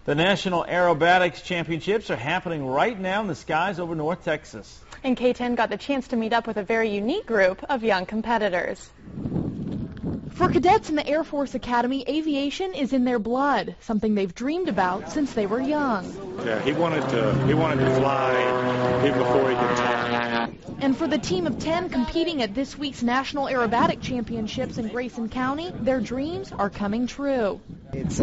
The National Aerobatics Championships are happening right now in the skies over North Texas. And K10 got the chance to meet up with a very unique group of young competitors. For cadets in the Air Force Academy, aviation is in their blood, something they've dreamed about since they were young. Yeah, he wanted to fly even before he could talk. And for the team of 10 competing at this week's National Aerobatic Championships in Grayson County, their dreams are coming true. It's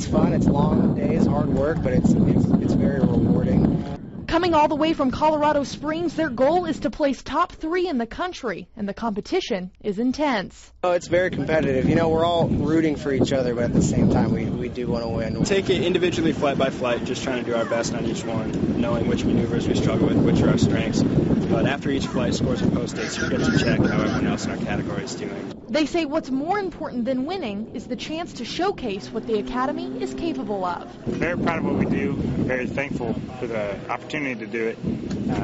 fun. It's long days, hard work, but it's very rewarding. Coming all the way from Colorado Springs, their goal is to place top 3 in the country, and the competition is intense. Oh, it's very competitive. You know, we're all rooting for each other, but at the same time, we do want to win. Take it individually, flight by flight, just trying to do our best on each one, knowing which maneuvers we struggle with, which are our strengths. But after each flight, scores are posted, so we get to check how everyone else in our category is doing. They say what's more important than winning is the chance to showcase what the Academy is capable of. Very proud of what we do. Very thankful for the opportunity to do it.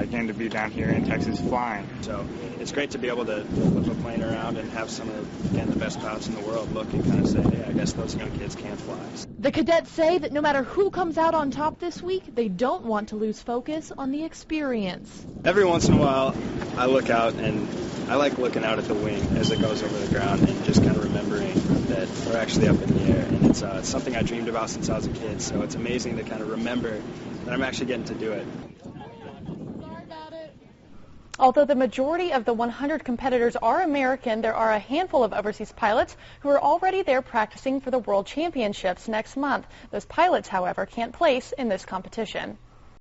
Again, to be down here in Texas flying. So it's great to be able to flip a plane around and have some of, again, the best pilots in the world look and kind of say, hey, I guess those young kids can fly. The cadets say that no matter who comes out on top this week, they don't want to lose focus on the experience. Every once in a while, I look out and I like looking out at the wing as it goes over the ground and just kind of remembering that we're actually up in the air. And it's something I dreamed about since I was a kid, so it's amazing to kind of remember that I'm actually getting to do it. Although the majority of the 100 competitors are American, there are a handful of overseas pilots who are already there practicing for the World Championships next month. Those pilots, however, can't place in this competition.